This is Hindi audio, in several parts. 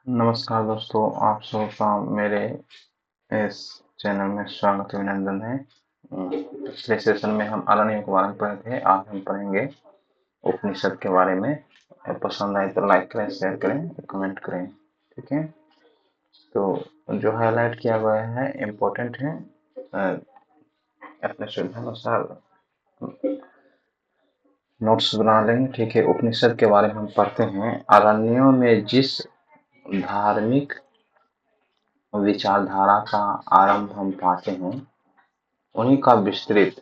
नमस्कार दोस्तों, आप सबका मेरे इस चैनल में स्वागत अभिनंदन है। पिछले सेशन में हम अरण्यों के बारे में पढ़े थे। आज हम पढ़ेंगे उपनिषद के बारे में। पसंद आए तो लाइक करें, शेयर करें, कमेंट करें। ठीक है, तो जो हाईलाइट किया गया है इम्पोर्टेंट है। अपने सुविधानुसार नोट्स बना लेंगे। ठीक है, उपनिषद के बारे में हम पढ़ते हैं। अरण्यों में जिस धार्मिक विचारधारा का आरंभ हम पाते हैं, उन्हीं का विस्तृत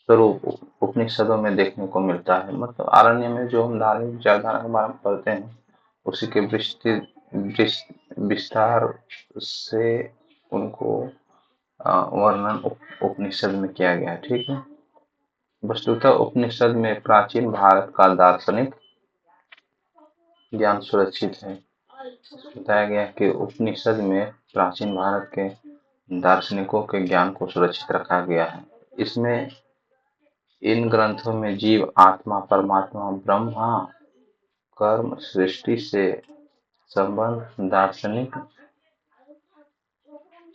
स्वरूप उपनिषदों में देखने को मिलता है। मतलब अरण्य में जो हम धार्मिक विचारधारा के बारे में पढ़ते हैं, उसी के विस्तार से उनको वर्णन उपनिषद में किया गया है। ठीक है, वस्तुतः उपनिषद में प्राचीन भारत का दार्शनिक ज्ञान सुरक्षित है। बताया गया कि उपनिषद में प्राचीन भारत के दार्शनिकों के ज्ञान को सुरक्षित रखा गया है। इसमें इन ग्रंथों में जीव, आत्मा, परमात्मा, ब्रह्मा, कर्म, सृष्टि से संबंध, दार्शनिक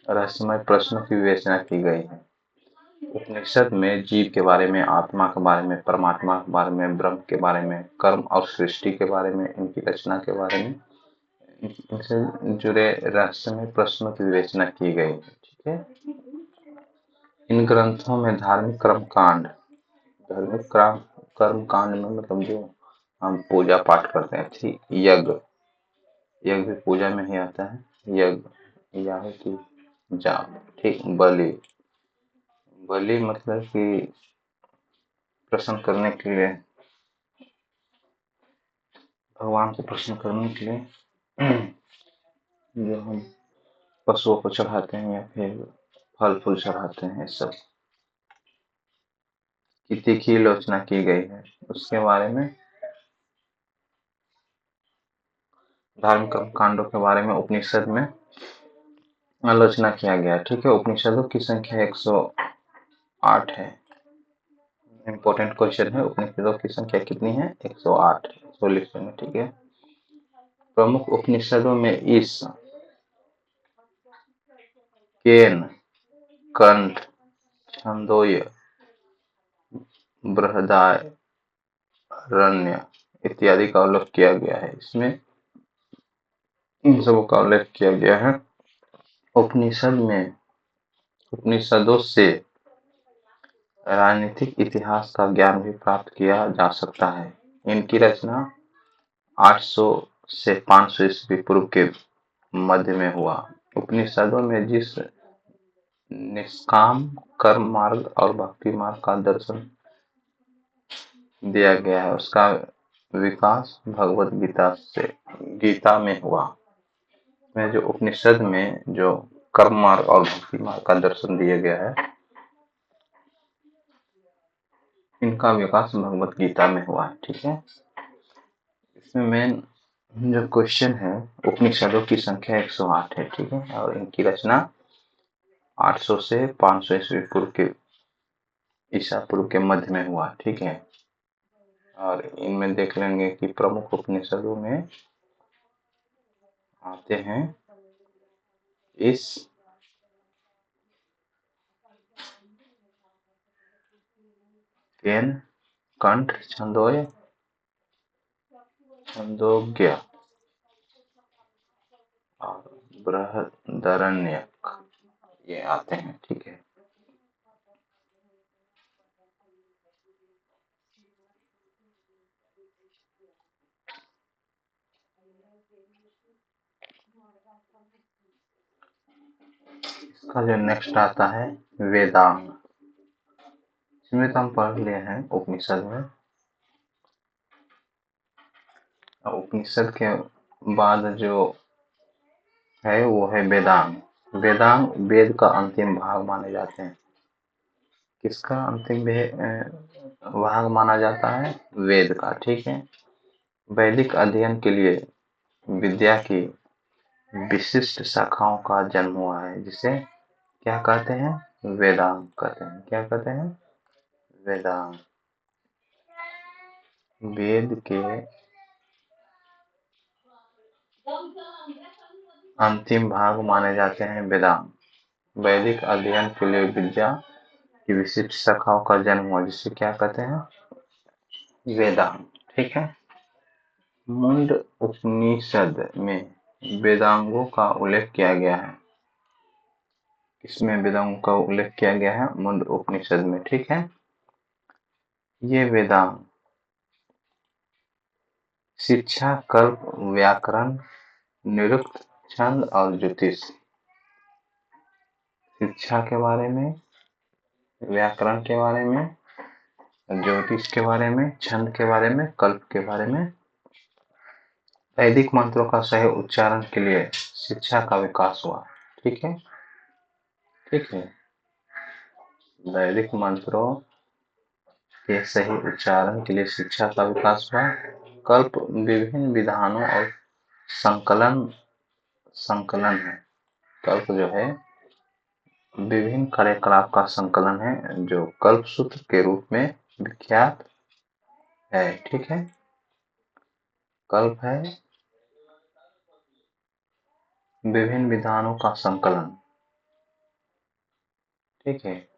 रहस्यमय प्रश्नों की विवेचना की गई है। उपनिषद में जीव के बारे में, आत्मा के बारे में, परमात्मा के बारे में, ब्रह्म के बारे में, कर्म और सृष्टि के बारे में, इनकी रचना के बारे में, इनसे जुड़े रहस्यमय प्रश्नों की विवेचना की गई है। ठीक है, इन ग्रंथों में धार्मिक कर्मकांड, धार्मिक कर्म कांड में मतलब जो हम पूजा पाठ करते हैं, ठीक, यज्ञ, यज्ञ भी पूजा में ही आता है। यज्ञ, यानी जाप, ठीक, बलि, बलि मतलब कि प्रसन्न करने के लिए, भगवान को प्रसन्न करने के लिए जो हम पशुओं को चढ़ाते हैं या फिर फल फूल चढ़ाते हैं, सब की तीखी आलोचना की गई है। उसके बारे में, धार्मिक कांडों के बारे में उपनिषद में आलोचना किया गया। ठीक है, उपनिषदों की संख्या 108 है। इम्पोर्टेंट क्वेश्चन है, उपनिषदों की संख्या कितनी है? 108। इसको लिख लेंगे। ठीक है, प्रमुख उपनिषदों में ईश, केन, कंठ, छंदोय, बृहदारण्य इत्यादि का उल्लेख किया गया है। इसमें इन सबों का उल्लेख किया गया है। उपनिषदों से राजनीतिक इतिहास का ज्ञान भी प्राप्त किया जा सकता है। इनकी रचना 800 से 500 ईस्वी पूर्व के मध्य में हुआ। उपनिषदों में जिस निष्काम कर्म मार्ग और भक्ति मार्ग का दर्शन दिया गया है, उसका विकास भगवत गीता में हुआ। में जो उपनिषद में जो कर्म मार्ग और भक्ति मार्ग का दर्शन दिया गया है, इनका विकास भगवत गीता में हुआ है। ठीक है, इसमें मेन जो क्वेश्चन है, उपनिषदों की संख्या 108 है। ठीक है, और इनकी रचना 800 से 500 ईस्वी पूर्व के ईसा पूर्व के मध्य में हुआ। ठीक है, और इनमें देख लेंगे कि प्रमुख उपनिषदों में आते हैं इस केन, कंठ, छंदोय, छंदोग्य और बृहदारण्यक, ये आते हैं। ठीक है, इसका जो नेक्स्ट आता है वेदांग। इसमें तो हम पढ़ लिए हैं उपनिषद में। उपनिषद के बाद जो है वो है वेदांग। वेदांग वेद का अंतिम भाग माने जाते हैं। किसका अंतिम भाग माना जाता है? वेद का। ठीक है, वैदिक अध्ययन के लिए विद्या की विशिष्ट शाखाओं का जन्म हुआ है, जिसे क्या कहते हैं? वेदांग कहते हैं। क्या कहते हैं? वेदांग। वेद के अंतिम भाग माने जाते हैं वेदांग। वैदिक अध्ययन के लिए विद्या की विशिष्ट शाखाओं का जन्म हुआ, जिसे क्या कहते हैं? वेदांग। ठीक है। मुंड उपनिषद में वेदांगों का उल्लेख किया गया है। किसमें वेदांगों का उल्लेख किया गया है? मुंड उपनिषद में। ठीक है। ये वेदांग शिक्षा, कल्प, व्याकरण, निरुक्त, छंद और ज्योतिष। शिक्षा के बारे में, व्याकरण के बारे में, ज्योतिष के बारे में, छंद के बारे में, कल्प के बारे में, वैदिक मंत्रों का सही उच्चारण के लिए शिक्षा का विकास हुआ। ठीक है। ठीक है। वैदिक मंत्रों के सही उच्चारण के लिए शिक्षा का विकास हुआ। कल्प विभिन्न विधानों और संकलन है। कल्प जो है विभिन्न कार्यकलाप का संकलन है, जो कल्प सूत्र के रूप में विख्यात है। ठीक है। कल्प है विभिन्न विधानों का संकलन। ठीक है।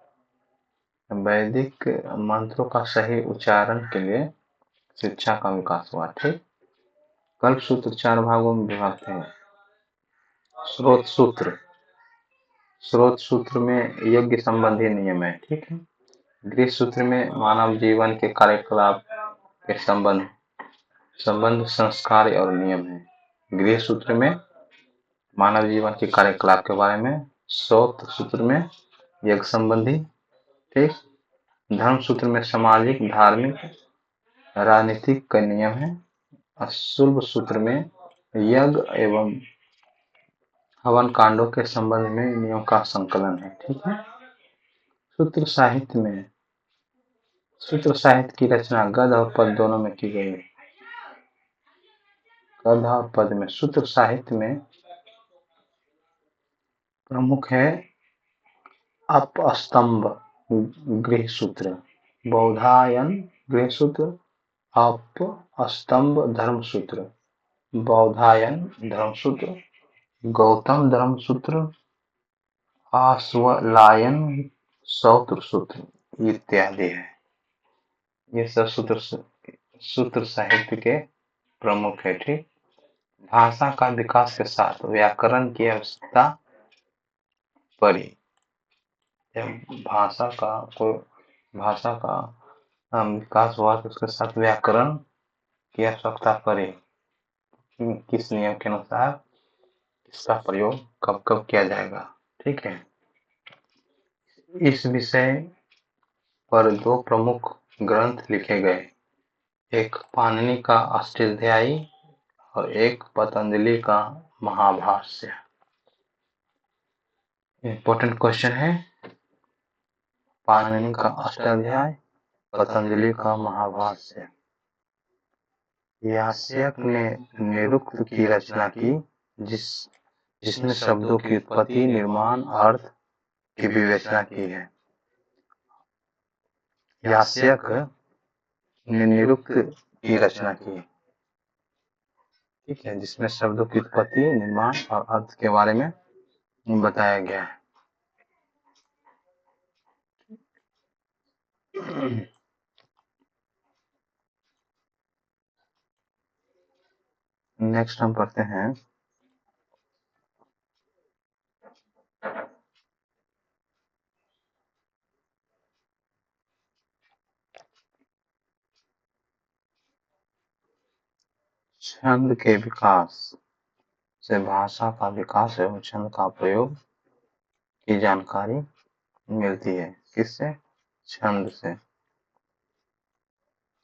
वैदिक मंत्रों का सही उच्चारण के लिए शिक्षा का विकास हुआ। ठीक। कल्प सूत्र 4 भागों में विभक्त है। स्रोत सूत्र, स्रोत सूत्र में यज्ञ संबंधी नियम है। ठीक है। गृह सूत्र में मानव जीवन के कार्यकलाप के संबंध संस्कार और नियम है। गृह सूत्र में मानव जीवन के कार्यकलाप के बारे में, स्रोत सूत्र में यज्ञ संबंधी। ठीक। धर्म सूत्र में सामाजिक, धार्मिक, राजनीतिक का नियम है। शुल्ब सूत्र में यज्ञ एवं हवन कांडों के संबंध में नियम का संकलन है। ठीक है। सूत्र साहित्य की रचना गद्य और पद्य दोनों में की गई है। गद्य और पद्य में सूत्र साहित्य में प्रमुख है अपस्तंभ गृह सूत्र, बौधायन गृह सूत्र, अपस्तंभ धर्म सूत्र, बौधायन धर्म सूत्र, गौतम धर्म सूत्र, आश्वलायन सौत्र सूत्र इत्यादि है। ये सब सूत्र साहित्य के प्रमुख है। ठीक। भाषा का विकास के साथ व्याकरण की आवश्यकता पड़ी। जब भाषा का विकास हुआ तो उसके साथ व्याकरण की आवश्यकता पड़ी। किस नियम के अनुसार इसका प्रयोग कब कब किया जाएगा। ठीक है। इस विषय पर 2 प्रमुख ग्रंथ लिखे गए, एक पाणिनि का अष्टाध्यायी और एक पतंजलि का महाभाष्य। इंपॉर्टेंट क्वेश्चन है। पाणिनि का अष्टाध्याय, पतंजलि का महाभाष्य। यास्क ने निरुक्त की रचना की, जिसने शब्दों की उत्पत्ति, निर्माण, अर्थ की विवेचना की है। यास्क ने निरुक्त की रचना की। ठीक है। जिसमें शब्दों की उत्पत्ति, निर्माण और अर्थ के बारे में बताया गया है। नेक्स्ट हम पढ़ते हैं छंद के विकास से भाषा का विकास एवं छंद का प्रयोग की जानकारी मिलती है। किससे? छंद से।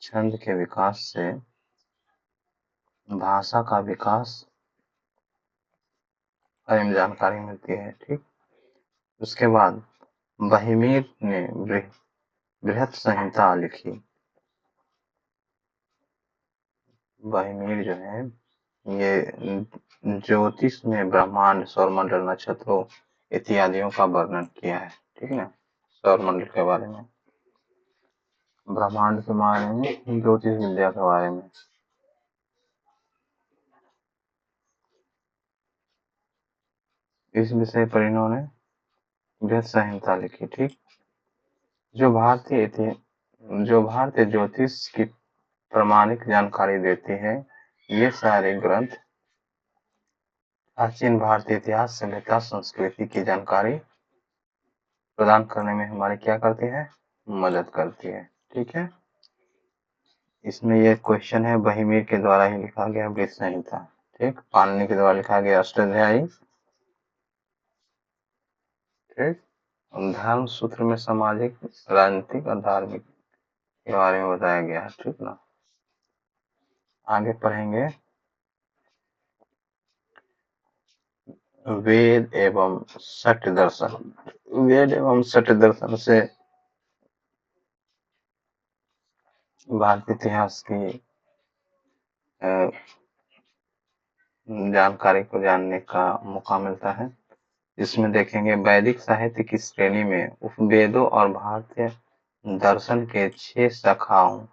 छंद के विकास से भाषा का विकास बारे में जानकारी मिलती है। ठीक। उसके बाद बहिमीर ने बृहत संहिता लिखी। बहिमीर जो है ये ज्योतिष में ब्रह्मांड, सौरमंडल, नक्षत्रों इत्यादियों का वर्णन किया है। ठीक है। सौरमंडल के बारे में, ब्रह्मांड के बारे में, ज्योतिष विद्या के बारे में। इस विषय पर इन्होंने वेद संहिता लिखी। ठीक, जो भारतीय ज्योतिष की प्रामाणिक जानकारी देती है। ये सारे ग्रंथ प्राचीन भारतीय इतिहास, सभ्यता, संस्कृति की जानकारी प्रदान करने में हमारी क्या करती है, मदद करती है। ठीक है, इसमें ये क्वेश्चन है, बहिमीर के द्वारा ही लिखा गया वेद संहिता। ठीक, पाणिनि के द्वारा लिखा गया अष्टाध्यायी। ठीक, धर्म सूत्र में सामाजिक, राजनीतिक और धार्मिक के बारे में बताया गया है। ठीक ना, आगे पढ़ेंगे वेद एवं सत्य दर्शन। वेद एवं सत्य दर्शन से भारतीय इतिहास की जानकारी को जानने का मौका मिलता है। इसमें देखेंगे वैदिक साहित्य की श्रेणी में उपवेदों और भारतीय दर्शन के 6 शाखाओं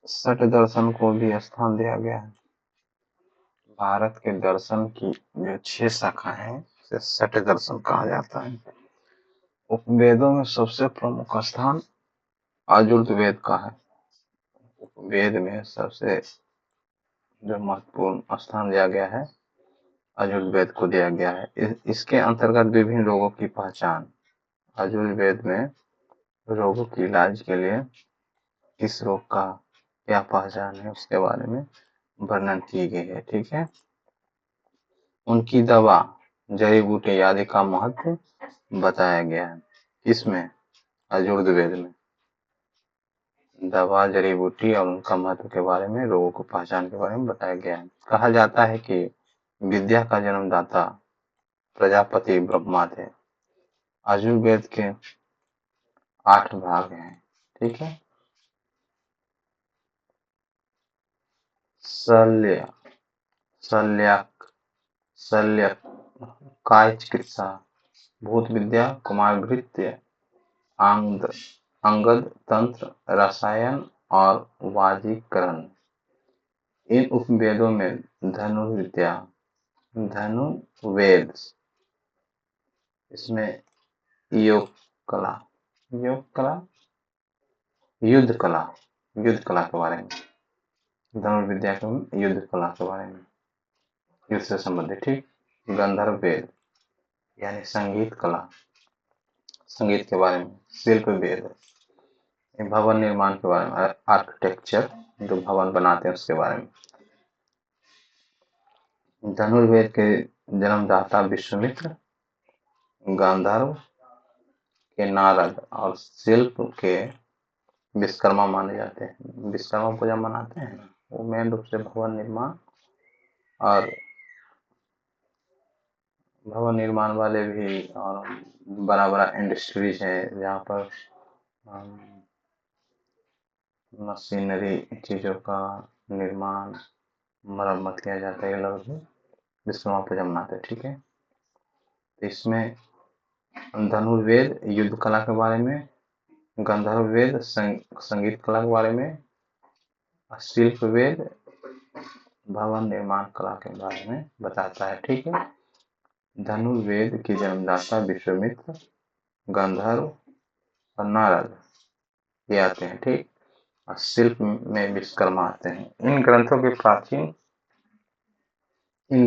सट दर्शन को भी स्थान दिया गया है। भारत के दर्शन की जो 6 शाखाएं हैं उसे सट दर्शन कहा जाता है। उपवेदों में सबसे प्रमुख स्थान यजुर्वेद का है। उपवेद में सबसे जो महत्वपूर्ण स्थान दिया गया है यजुर्वेद को दिया गया है। इसके अंतर्गत विभिन्न रोगों की पहचान, यजुर्वेद में रोगों की इलाज के लिए किस रोग का क्या पहचान है उसके बारे में वर्णन की गई है। ठीक है, उनकी दवा, जड़ी बूटी आदि का महत्व बताया गया है। इसमें यजुर्वेद में दवा, जड़ी बूटी और उनका महत्व के बारे में, रोगों को पहचान के बारे में बताया गया है। कहा जाता है कि विद्या का जन्मदाता प्रजापति ब्रह्मा थे। यजुर्वेद के 8 भाग हैं। ठीक है, शल्य, शल्यक, शल्यक, काय चिकित्सा, भूत विद्या, कुमारभृत्य, अंगद तंत्र, रसायन और वाजीकरण। इन उपवेदों में धनुर्विद्या, धनुर्वेद, इसमें योग कला, युद्ध कला, युद्ध कला के बारे में, धनुर्विद्या के युद्ध कला के बारे में, युद्ध से संबंधित। ठीक, गंधर्व वेद यानी संगीत कला, संगीत के बारे में, शिल्प वेद, भवन निर्माण के बारे में, आर्किटेक्चर, जो भवन बनाते हैं उसके बारे में। धनुर्वेद के जन्मदाता विश्वामित्र, गांधार के नारद और शिल्प के विश्वकर्मा माने जाते हैं। विश्वकर्मा पूजा मनाते हैं ना, वो मेन रूप से भवन निर्माण और भवन निर्माण वाले भी, और बड़ा बड़ा इंडस्ट्रीज है जहाँ पर मशीनरी चीजों का निर्माण, मरम्मत किया जाता है, लोग विश्वकर्मा पूजा मनाते हैं। ठीक है, इसमें धनुर्वेद युद्ध कला के बारे में, गंधर्व वेद संगीत कला के बारे में, शिल्प वेद भवन निर्माण कला के बारे में बताता है। ठीक है, धनुर्वेद के जन्मदाता विश्वामित्र, गंधर्व और नारद ये आते हैं। ठीक, और शिल्प में विश्वकर्मा आते हैं। इन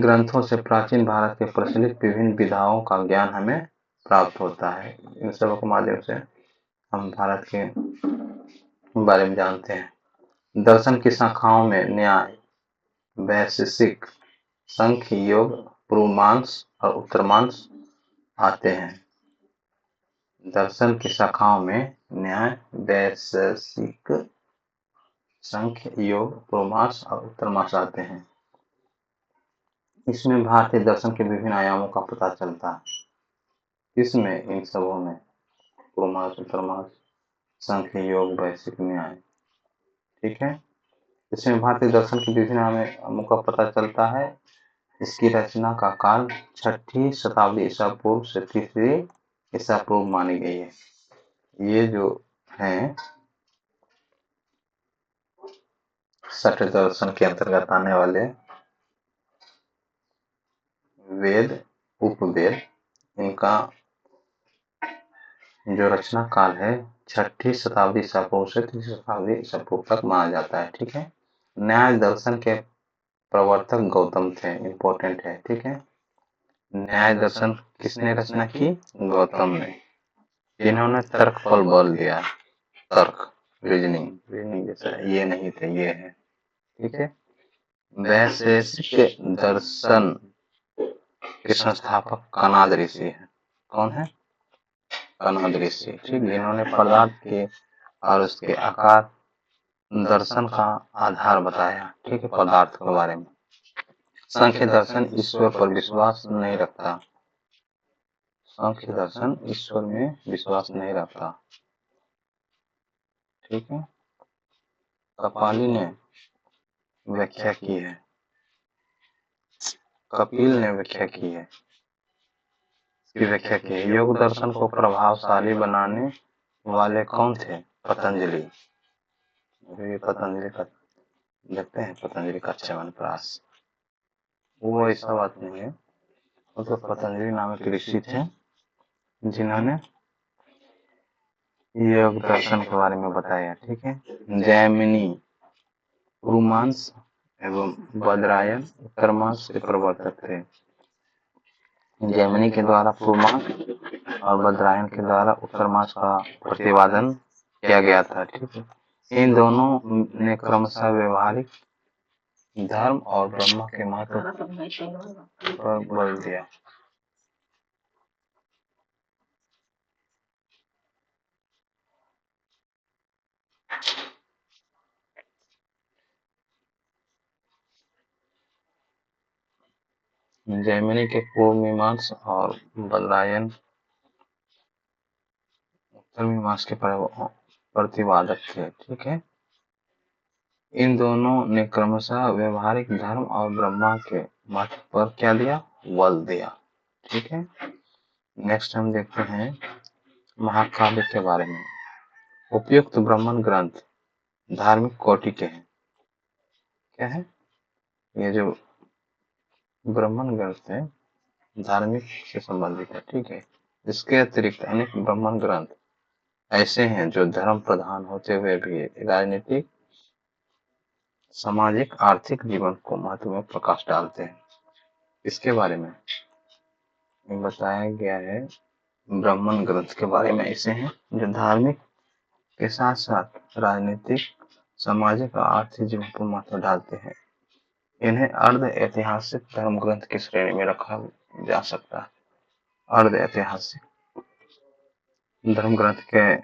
ग्रंथों से प्राचीन भारत के प्रचलित विभिन्न विधाओं का ज्ञान हमें प्राप्त होता है। इन सब के माध्यम से हम भारत के बारे में जानते हैं। दर्शन की शाखाओं में न्याय, वैशेषिक, सांख्य, योग, पूर्वमांस और उत्तरमांस आते हैं। दर्शन की शाखाओं में न्याय, वैशेषिक, सांख्य, योग, पूर्वमांस और उत्तरमांस आते हैं। इसमें भारतीय दर्शन के विभिन्न आयामों का पता चलता है। इसमें इन सबों में पूर्वमांस, उत्तरमांस, सांख्य, योग, वैशेषिक, न्याय। ठीक है, इसमें भारतीय दर्शन के विभिन्न आयामों का पता चलता है। इसकी रचना का काल 6ठी शताब्दी ईसा पूर्व से 3री ईसा पूर्व मानी गई है। ये जो है सठ दर्शन के अंतर्गत आने वाले वेद, उपवेद, इनका जो रचना काल है 6ठी शताब्दी ईसा पूर्व से 3री शताब्दी ईसा पूर्व तक माना जाता है। ठीक है। न्याय दर्शन के प्रवर्तक गौतम थे, इंपॉर्टेंट है। ठीक है। न्याय दर्शन किसने रचना की? गौतम ने, जिन्होंने तर्क पर बल दिया। तर्क, रीजनिंग, रीजनिंग जैसा ये नहीं थे, ये है। ठीक है। वैशेषिक दर्शन के संस्थापक कणाद ऋषि है। कौन है? कणाद ऋषि। ठीक, जिन्होंने पदार्थ के और उसके आकार दर्शन का आधार बताया। ठीक है, पदार्थ के बारे में। सांख्य दर्शन ईश्वर पर विश्वास नहीं रखता। सांख्य दर्शन ईश्वर में विश्वास नहीं रखता। ठीक है। कपाली ने व्याख्या की है, कपिल ने व्याख्या की है, इसकी व्याख्या की है। योग दर्शन को प्रभावशाली बनाने वाले कौन थे? पतंजलि। ये पतंजलि का देखते हैं, पतंजलि का च्यवनप्राश। वो ऐसा बात नहीं है, वो तो पतंजलि नामक ऋषि थे जिन्होंने योग दर्शन के बारे में बताया। ठीक है। जैमिनी पूर्वमांस एवं बद्रायन उत्तरमांस के प्रवर्तक थे। जैमिनी के द्वारा पूर्वमांस और बद्रायन के द्वारा उत्तरमांस का प्रतिपादन किया गया था। ठीक है। इन दोनों ने क्रमशः व्यवहारिक धर्म और ब्रह्म के महत्व पर बल दिया। जैमिनी के पूर्व मीमांस और बद्रायन उत्तर मीमांस के प्रतिपादक थे। ठीक है। इन दोनों ने क्रमशः व्यवहारिक धर्म और ब्रह्मा के महत्व पर क्या दिया? बल दिया। ठीक है। नेक्स्ट हम देखते हैं महाकाव्य के बारे में। उपयुक्त ब्राह्मण ग्रंथ धार्मिक कोटि के हैं। क्या है? ये जो ब्राह्मण ग्रंथ है धार्मिक से संबंधित है। ठीक है। इसके अतिरिक्त अनेक ब्राह्मण ग्रंथ ऐसे हैं जो धर्म प्रधान होते हुए भी राजनीतिक, सामाजिक, आर्थिक जीवन को महत्व में प्रकाश डालते हैं। इसके बारे में बताया गया है। ब्राह्मण ग्रंथ के बारे में ऐसे हैं जो धार्मिक के साथ साथ राजनीतिक, सामाजिक और आर्थिक जीवन पर महत्व डालते हैं। इन्हें अर्ध ऐतिहासिक धर्म ग्रंथ की श्रेणी में रखा जा सकता है। अर्ध ऐतिहासिक धर्म ग्रंथ के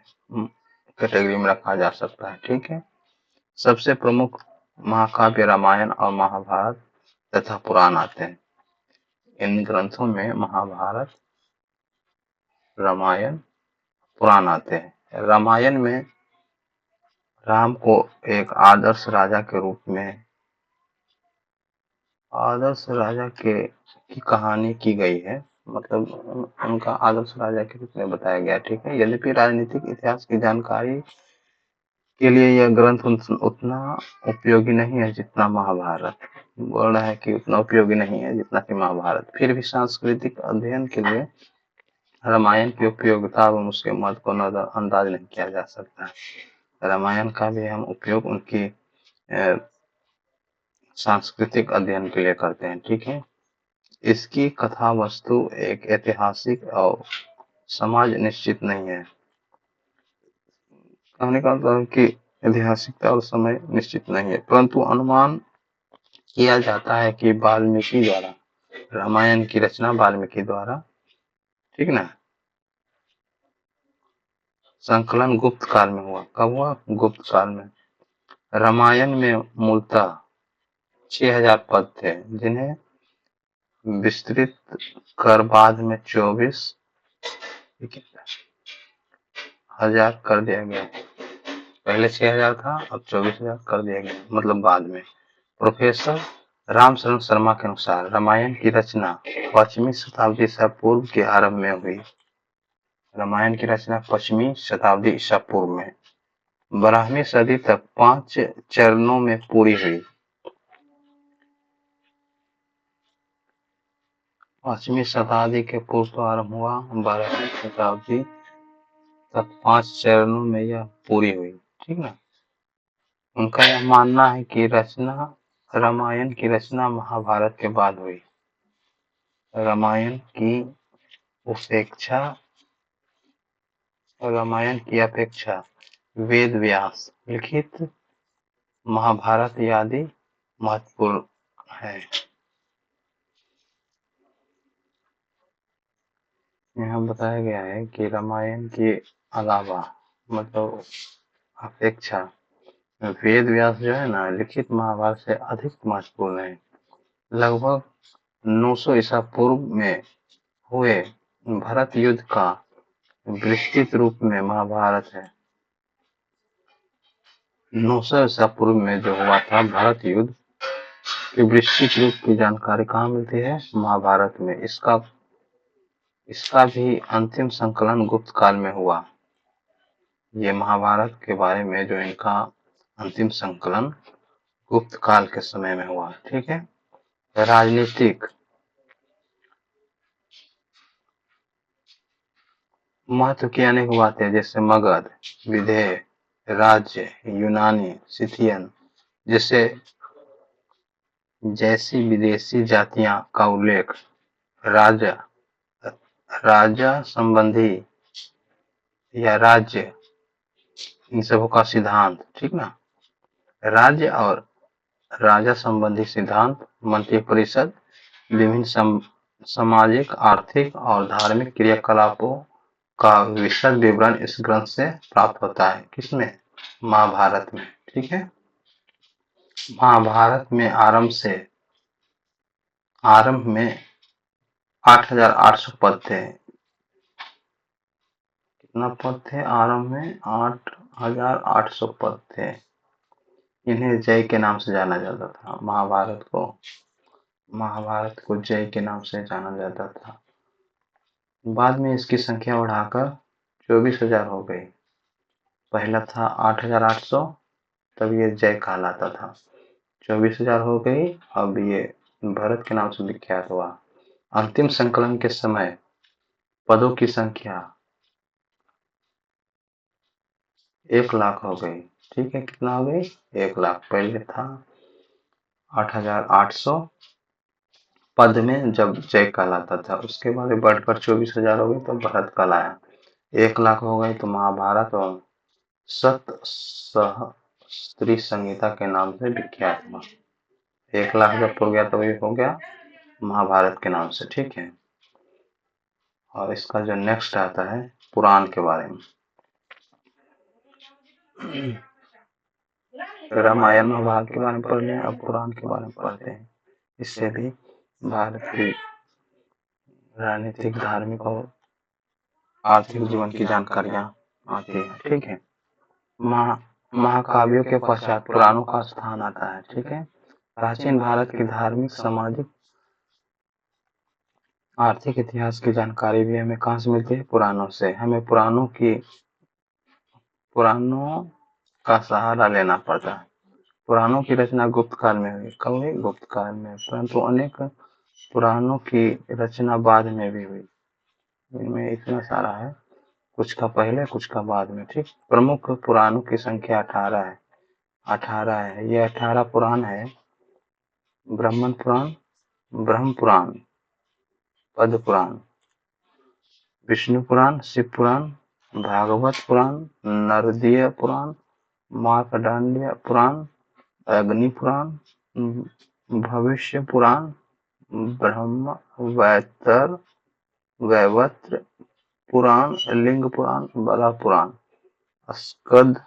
कैटेगरी में रखा जा सकता है। ठीक है। सबसे प्रमुख महाकाव्य रामायण और महाभारत तथा पुराण आते हैं। इन ग्रंथों में महाभारत, रामायण, पुराण आते हैं। रामायण में राम को एक आदर्श राजा के रूप में की कहानी की गई है। मतलब उनका आदर्श राजा के रूप में बताया गया। ठीक है। यद्यपि राजनीतिक इतिहास की जानकारी के लिए यह ग्रंथ उतना उपयोगी नहीं है जितना महाभारत। बोल रहा है कि उतना उपयोगी नहीं है जितना कि महाभारत। फिर भी सांस्कृतिक अध्ययन के लिए रामायण की उपयोगिता एवं उसके महत्व को नजरअंदाज नहीं किया जा सकता। रामायण का भी हम उपयोग उनकी सांस्कृतिक अध्ययन के लिए करते हैं। ठीक है। इसकी कथा वस्तु एक ऐतिहासिक और समाज निश्चित नहीं है। कहने का मतलब कि ऐतिहासिकता और समय निश्चित नहीं है, परंतु अनुमान किया जाता है कि वाल्मीकि द्वारा रामायण की रचना वाल्मीकि द्वारा, ठीक ना, संकलन गुप्त काल में हुआ। कब हुआ? गुप्त काल में। रामायण में मूलतः 6000 पद थे जिन्हें विस्तृत कर बाद में 24,000 कर दिया गया। पहले 6000 था, अब 24,000 कर दिया गया, मतलब बाद में। प्रोफेसर रामशरण शर्मा के अनुसार रामायण की रचना 5वीं शताब्दी ईसा पूर्व के आरंभ में हुई। रामायण की रचना 5वीं शताब्दी ईसा पूर्व में 12वीं सदी तक 5 चरणों में पूरी हुई। 5वीं शताब्दी के पूर्व प्रारंभ हुआ, 12वीं शताब्दी तक 5 चरणों में यह पूरी हुई। ठीक ना। उनका यह मानना है कि रामायण की रचना महाभारत के बाद हुई। रामायण की अपेक्षा वेद व्यास लिखित महाभारत आदि महत्वपूर्ण है। यहाँ बताया गया है कि रामायण के अलावा मतलब अपेक्षा वेद व्यास जो है ना लिखित महाभारत से अधिक महत्वपूर्ण है। लगभग 900 ईसा पूर्व में हुए भारत युद्ध का विस्तृत रूप में महाभारत है। 900 ईसा पूर्व में जो हुआ था भारत युद्ध की विस्तृत रूप की जानकारी कहाँ मिलती है? महाभारत में। इसका भी अंतिम संकलन गुप्त काल में हुआ। ये महाभारत के बारे में जो इनका अंतिम संकलन गुप्त काल के समय में हुआ। ठीक है। राजनीतिक महत्व की अनेक बातें जैसे मगध, विदेह, राज्य, यूनानी, सिथियन जैसी विदेशी जातियां का उल्लेख, राजा संबंधी या राज्य इन सबों का सिद्धांत। ठीक ना। राज्य और राजा संबंधी सिद्धांत, मंत्रिपरिषद, विभिन्न सामाजिक, आर्थिक और धार्मिक क्रियाकलापों का विशद विवरण इस ग्रंथ से प्राप्त होता है। किसमें? महाभारत में। ठीक है। महाभारत में आरंभ में 8,800 पद थे। कितना पद थे? आरंभ में 8,800 पद थे। इन्हें जय के नाम से जाना जाता था। महाभारत को जय के नाम से जाना जाता था। बाद में इसकी संख्या बढ़ाकर 24,000 हो गई। पहला था 8,800, तब ये जय कहलाता था। 24,000 हो गई, अब ये भरत के नाम से विख्यात हुआ। अंतिम संकलन के समय पदों की संख्या 1,00,000 हो गई। ठीक है। कितना हो गई? 1,00,000। पहले था 8,800 पद में जब जय कहलाता था, उसके बाद बढ़कर 24,000 हो गई तो भरत कहलाया। 1,00,000 हो गए तो महाभारत और सप्तसहस्त्री संहिता के नाम से विख्यात हुआ। 1,00,000 जब पुर गया तो ये हो गया महाभारत के नाम से। ठीक है। और इसका जो नेक्स्ट आता है पुराण के बारे में। रामायण महाभारत के बारे में पढ़ लें, अब पुराण के बारे में पढ़ते हैं। इससे भी भारत की राजनीतिक, धार्मिक और आर्थिक जीवन की जानकारियां आती है। ठीक है। महाकाव्यों के पश्चात पुराणों का स्थान आता है। ठीक है। प्राचीन भारत की धार्मिक, सामाजिक, आर्थिक इतिहास की जानकारी भी हमें कहाँ से मिलती है? पुराणों से। हमें पुराणों का सहारा लेना पड़ता है। पुराणों की रचना गुप्त काल में हुई। कब हुई? गुप्त काल में। परंतु अनेक पुराणों की रचना बाद में भी हुई। इनमें इतना सारा है, कुछ का पहले कुछ का बाद में। ठीक। प्रमुख पुराणों की संख्या 18 है। 18 है। ये 18 पुराण है: ब्रह्म पुराण, पद्म पुराण, विष्णु पुराण, शिव पुराण, भागवत पुराण, नारदीय पुराण, मार्कंडेय पुराण, अग्नि पुराण, भविष्य पुराण, ब्रह्म वैवर्त पुराण, लिंग पुराण, बराह पुराण, स्कंद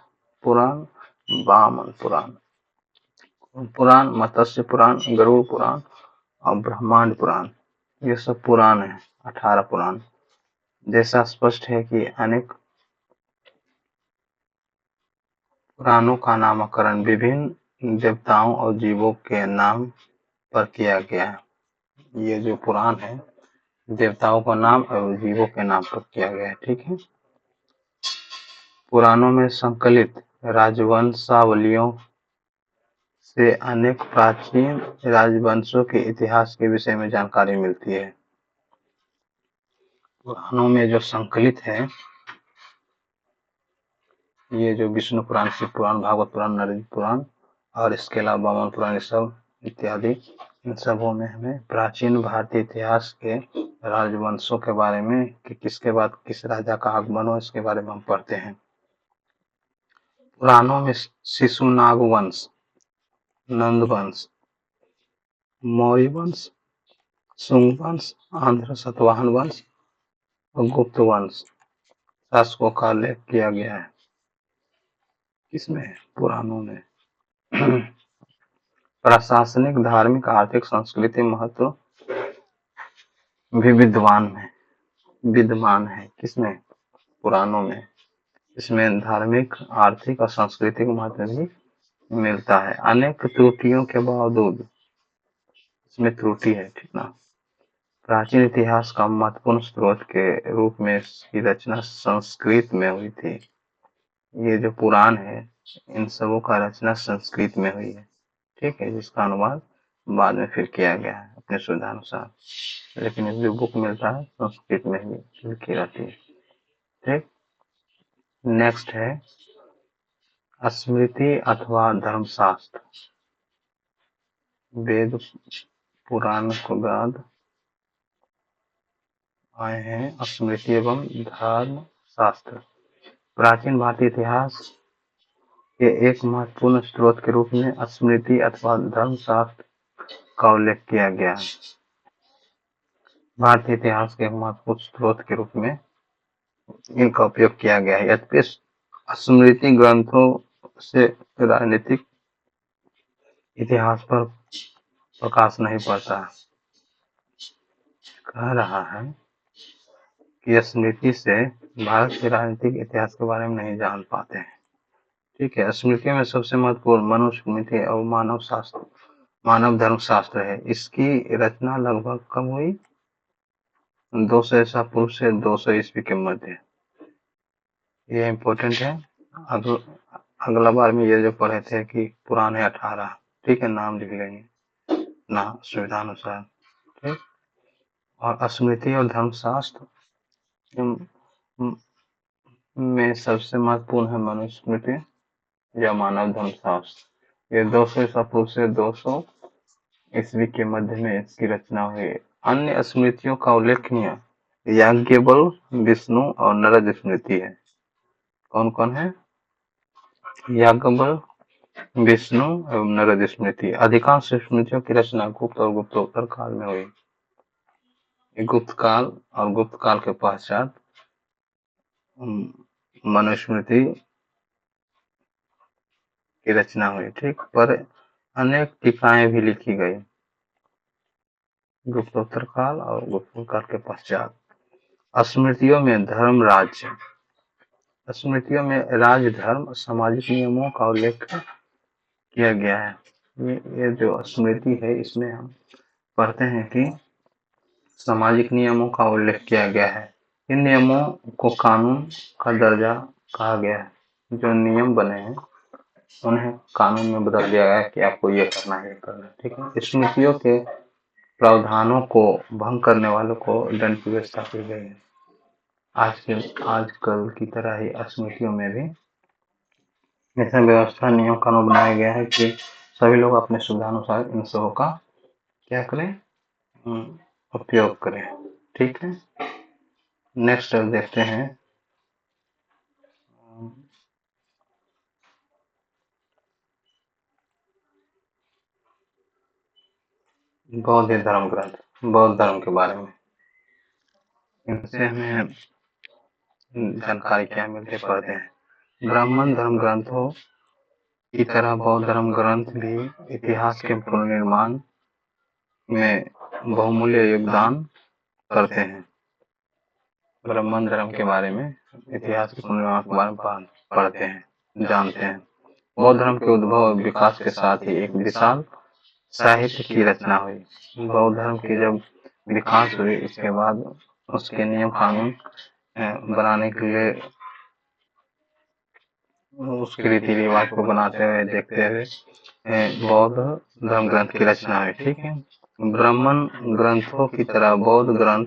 पुराण, वामन पुराण, मत्स्य पुराण, गरुड़ पुराण और ब्रह्मांड पुराण। ये सब पुराण है। 18 पुराण। जैसा स्पष्ट है कि अनेक पुराणों का नामकरण विभिन्न देवताओं और जीवों के नाम पर किया गया है। ये जो पुराण है देवताओं का नाम और जीवों के नाम पर किया गया है। ठीक है। पुराणों में संकलित राजवंशावलियों से अनेक प्राचीन राजवंशों के इतिहास के विषय में जानकारी मिलती है। पुराणों में जो संकलित है, ये जो विष्णु पुराण, शिव पुराण, भागवत पुराण, नरेंद्र पुराण और इसके अलावा वामन पुराण, ये सब इत्यादि, इन सबों में हमें प्राचीन भारतीय इतिहास के राजवंशों के बारे में कि किसके बाद किस राजा का आगमन हो, इसके बारे में हम पढ़ते हैं। पुराणों में शिशुनाग वंश, नंद वंश, मौर्य वंश, शुंग वंश, आंध्र सतवाहन वंश और गुप्त वंश शासकों का उल्लेख किया गया है। किसमें? पुराणों में। प्रशासनिक, धार्मिक, आर्थिक, सांस्कृतिक महत्व भी विद्यमान है। किसमें? पुराणों में। इसमें धार्मिक, आर्थिक और सांस्कृतिक महत्व भी मिलता है। अनेक त्रुटियों के बावजूद इसमें त्रुटि है, ठीक ना। प्राचीन इतिहास का महत्वपूर्ण स्रोत के रूप में इसकी रचना संस्कृत में हुई थी। ये जो पुराण है, इन सबों का रचना संस्कृत में हुई है, ठीक है, जिसका अनुवाद बाद में फिर किया गया है अपने सुविधानुसार, लेकिन जो बुक मिलता है संस्कृत में ही लिखी रहती है, ठीक। नेक्स्ट है स्मृति अथवा धर्मशास्त्र। वेद, पुराण के बाद आए हैं स्मृति एवं धर्म शास्त्र। प्राचीन भारतीय इतिहास के एक महत्वपूर्ण स्रोत के रूप में स्मृति अथवा धर्म शास्त्र का उल्लेख किया गया है। भारतीय इतिहास के एक महत्वपूर्ण स्रोत के रूप में इनका उपयोग किया गया है। यद्यपि स्मृति ग्रंथों से राजनीतिक इतिहास पर प्रकाश नहीं पड़ता। कह रहा है कि स्मृति से भारत के राजनीतिक इतिहास के बारे में नहीं जान पाते हैं, ठीक है। स्मृति में सबसे महत्वपूर्ण मनुस्मृति और मानव धर्म शास्त्र है। इसकी रचना लगभग कब हुई? 200 ईसा पूर्व से 200 ईस्वी के मध्य। ये इम्पोर्टेंट है। अगला बार में ये जो पढ़े थे कि पुराण है 18, ठीक है, नाम लिख लेंगे ना सुविधानुसार, ठीक। और स्मृति और धर्मशास्त्र में सबसे महत्वपूर्ण है मनुस्मृति या मानव धर्मशास्त्र। ये 200 ईसा पूर्व से 200 ईस्वी के मध्य में इसकी रचना हुई। अन्य स्मृतियों का उल्लेखनीय याज्ञवल्क, विष्णु और नारद स्मृति है। कौन कौन है? याज्ञवल्क, विष्णु एवं नारद स्मृति। अधिकांश स्मृतियों की रचना गुप्त और गुप्तोत्तर काल में हुई। गुप्त काल और गुप्त काल के पश्चात मनुस्मृति की रचना हुई, ठीक। पर अनेक टीकाएं भी लिखी गई गुप्तोत्तर काल और गुप्त काल के पश्चात। स्मृतियों में धर्म, राज्य, स्मृतियों में राज, धर्म, सामाजिक नियमों का उल्लेख किया गया है। ये जो स्मृति है, इसमें हम पढ़ते हैं कि सामाजिक नियमों का उल्लेख किया गया है। इन नियमों को कानून का दर्जा कहा गया है। जो नियम बने हैं उन्हें कानून में बदल दिया गया है कि आपको ये करना है, ये करना है, ठीक है। स्मृतियों के प्रावधानों को भंग करने वालों को दंड की व्यवस्था की गई है। आजकल की तरह ही स्मृतियों में भी ऐसा व्यवस्था, नियम, कानून बनाया गया है कि सभी लोग अपने सुविधानुसार इन सबों का क्या करें? उपयोग करें, ठीक है। नेक्स्ट देखते हैं बौद्ध धर्म ग्रंथ, बौद्ध धर्म के बारे में। इनसे हमें जानकारी क्या मिलती है, पढ़ते हैं। ब्राह्मण धर्म ग्रंथों की तरह बौद्ध धर्म ग्रंथ भी इतिहास के पुनर्निर्माण में बहुमूल्य योगदान करते हैं। ब्राह्मण धर्म के बारे में, इतिहास के पुनर्निर्माण के बारे में पढ़ते हैं, जानते हैं। बौद्ध धर्म के उद्भव और विकास के साथ ही एक विशाल साहित्य की रचना हुई। बौद्ध धर्म की जब विकास हुई, इसके बाद उसके नियम कानून बनाने के लिए, उसके रीति रिवाज को बनाते हुए, देखते हुए बौद्ध धर्म ग्रंथ की रचना हुई, ठीक है। ब्राह्मण ग्रंथों की तरह बौद्ध ग्रंथ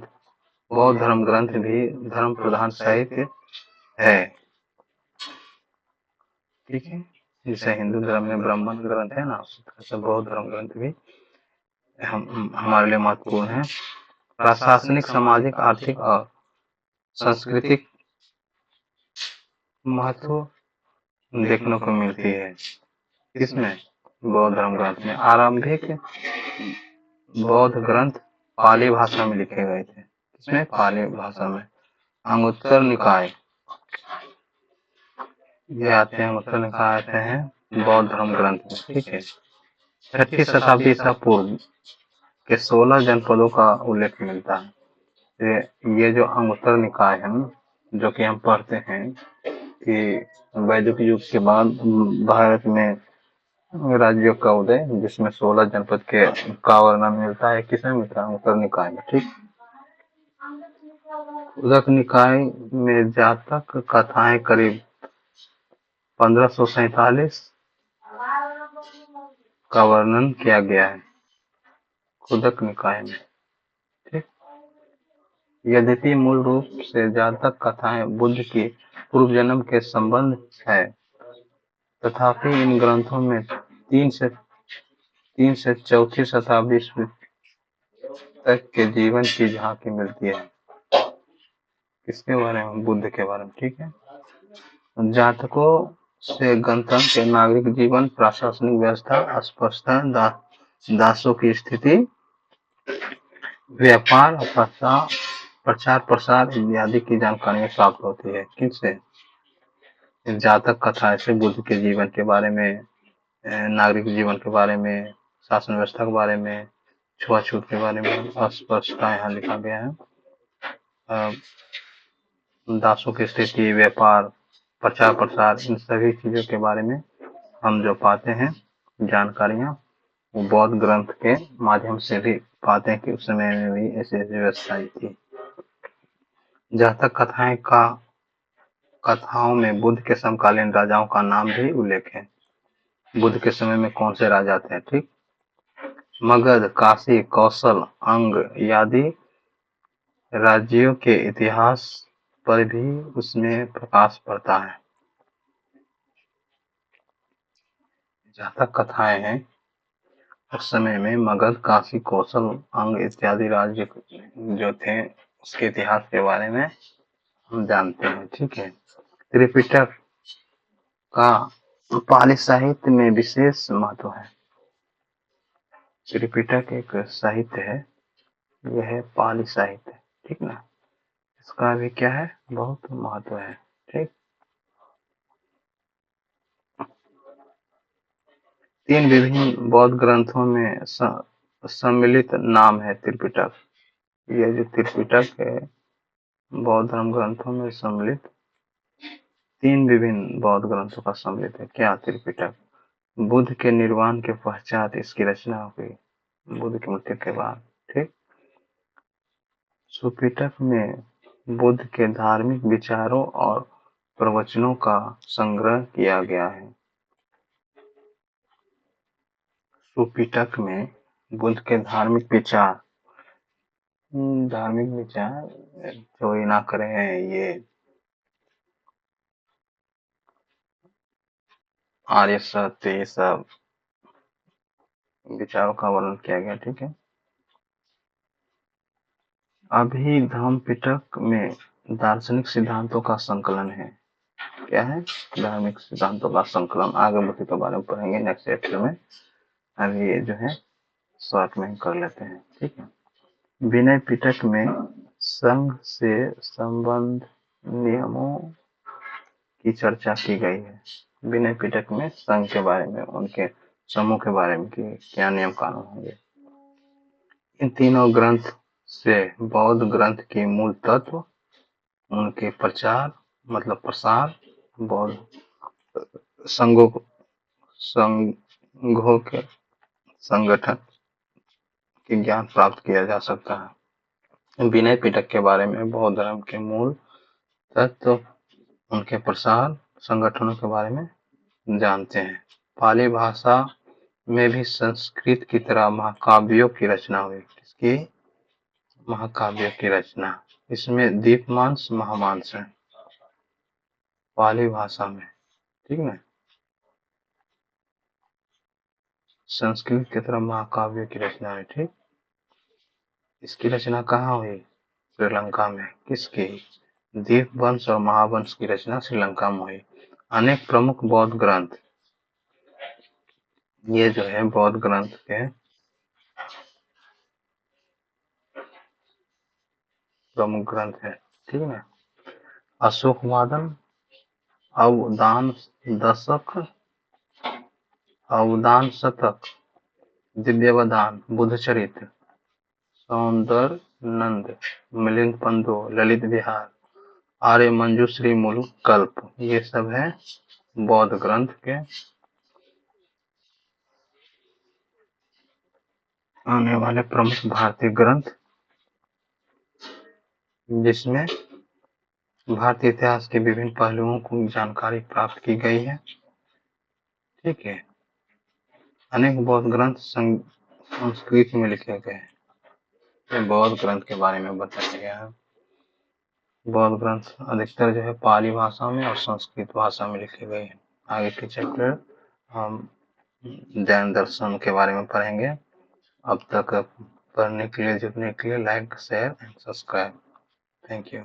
बौद्ध धर्म ग्रंथ भी धर्म प्रधान साहित्य है। ठीक है, जैसे हिंदू धर्म में ब्राह्मण ग्रंथ है ना, उसी बौद्ध धर्म ग्रंथ भी हमारे लिए महत्वपूर्ण है। प्रशासनिक, सामाजिक, आर्थिक और सांस्कृतिक महत्व देखने को मिलती है। किसमें? बौद्ध धर्म ग्रंथ में। आरंभिक बौद्ध ग्रंथ पाली भाषा में लिखे गए थे। किसमें? पाली भाषा में। अंगुत्तर निकाय ये आते हैं, अंगुत्तर निकाय आते हैं बौद्ध धर्म ग्रंथ में। ठीक है, 6ठी शताब्दी ईसा पूर्व के 16 जनपदों का उल्लेख मिलता है। ये जो अंगुत्तर निकाय है, जो कि हम पढ़ते हैं कि वैदिक युग के बाद भारत में राज्यों का उदय, जिसमें 16 जनपद के का वर्णन मिलता है। किसमें मिलता है? अंगुत्तर निकाय में। ठीक, उदक निकाय में जातक कथाएं करीब 1547 का वर्णन किया गया है उदक निकाय में। ठीक, यद्यपि मूल रूप से जातक कथाएं बुद्ध की पूर्व जन्म के संबंध है, तथापि इन ग्रंथों में 3 से 4ठी शताब्दी ईस्वी तक के जीवन की झांकी मिलती है। किसके बारे में? बुद्ध के बारे में। ठीक है, जातकों से गणतंत्र के नागरिक जीवन, प्रशासनिक व्यवस्था, अस्पष्टता, दासों की स्थिति, व्यापार, प्रचार प्रसार इत्यादि की जानकारियां प्राप्त होती है। किनसे? जातक कथा से बुद्ध के जीवन के बारे में, नागरिक जीवन के बारे में, शासन व्यवस्था के बारे में, छुआछूत के बारे में, अस्पष्टता यहाँ लिखा गया है, दासों की स्थिति, व्यापार, प्रचार प्रसार, इन सभी चीजों के बारे में हम जो पाते हैं जानकारियां, वो बौद्ध ग्रंथ के माध्यम से भी पाते हैं कि उस समय में भी ऐसी ऐसी व्यवस्थाएं थी। जातक कथाओं में बुद्ध के समकालीन राजाओं का नाम भी उल्लेख है। बुद्ध के समय में कौन से राजा थे? ठीक, मगध, काशी, कौशल, अंग आदि राज्यों के इतिहास पर भी उसमें प्रकाश पड़ता है। जातक कथाएं हैं उस समय में मगध, काशी, कौशल, अंग इत्यादि राज्य जो थे, उसके इतिहास के बारे में हम जानते हैं। ठीक है, त्रिपिटक का पाली साहित्य में विशेष महत्व है। त्रिपिटक एक साहित्य है, यह है पाली साहित्य। ठीक ना, इसका भी क्या है? बहुत महत्व है। ठीक, 3 विभिन्न बौद्ध ग्रंथों में सम्मिलित नाम है त्रिपिटक। यह जो त्रिपिटक है, बौद्ध धर्म ग्रंथों में सम्मिलित 3 विभिन्न बौद्ध ग्रंथों का सम्मिलित है। क्या? त्रिपिटक। बुद्ध के निर्वाण के पश्चात इसकी रचना हुई, बुद्ध की मृत्यु के बाद। ठीक, सुपिटक में बुद्ध के धार्मिक विचारों और प्रवचनों का संग्रह किया गया है। सुपिटक में बुद्ध के धार्मिक विचार चोरी ना करें, ये आर्य सत्य, ये सब विचारों का वर्णन किया गया। ठीक है, अभिधम्म पिटक में दार्शनिक सिद्धांतों का संकलन है। क्या है? धार्मिक सिद्धांतों का संकलन। आगे बुद्ध के बारे में पढ़ेंगे नेक्स्ट चैप्टर में, अभी ये जो है शॉर्ट में कर लेते हैं। ठीक है, विनय पिटक में संघ से संबंध नियमों की चर्चा की गई है। विनय पिटक में संघ के बारे में, उनके समूह के बारे में कि क्या नियम कानून होंगे। इन तीनों ग्रंथ से बौद्ध ग्रंथ के मूल तत्व, उनके प्रचार मतलब प्रसार, बौद्ध संघों के संगठन के ज्ञान प्राप्त किया जा सकता है। विनय पिटक के बारे में बौद्ध धर्म के मूल तत्व, उनके प्रसार, संगठनों के बारे में जानते हैं। पाली भाषा में भी संस्कृत की तरह महाकाव्यों की रचना हुई। किसकी? महाकाव्यों की रचना। इसमें दीपमांस महामांस है पाली भाषा में, ठीक ना। संस्कृत की तरफ महाकाव्य की रचना है, ठीक। इसकी रचना कहाँ हुई? श्रीलंका में। किसकी? दीपवंश और महावंश की रचना श्रीलंका में हुई। अनेक प्रमुख बौद्ध ग्रंथ, ये जो है बौद्ध ग्रंथ के प्रमुख ग्रंथ है, ठीक है। अशोकवादन, अवदान दशक, अवदान शतक, दिव्यवदान, बुद्धचरित्र, सौंदर नंद, मिलिंद पंदो, ललित विहार, आर्य मंजूश्री मूल कल्प, ये सब है बौद्ध ग्रंथ के आने वाले प्रमुख भारतीय ग्रंथ, जिसमें भारतीय इतिहास के विभिन्न पहलुओं को जानकारी प्राप्त की गई है, ठीक है। अनेक बौद्ध ग्रंथ संस्कृत में लिखे गए हैं। ये बौद्ध ग्रंथ के बारे में बताया गया है। बौद्ध ग्रंथ अधिकतर जो है पाली भाषा में और संस्कृत भाषा में लिखे गए हैं। आगे के चैप्टर हम जैन दर्शन के बारे में पढ़ेंगे। अब तक पढ़ने के लिए, जुड़ने के लिए like, share and subscribe. Thank you.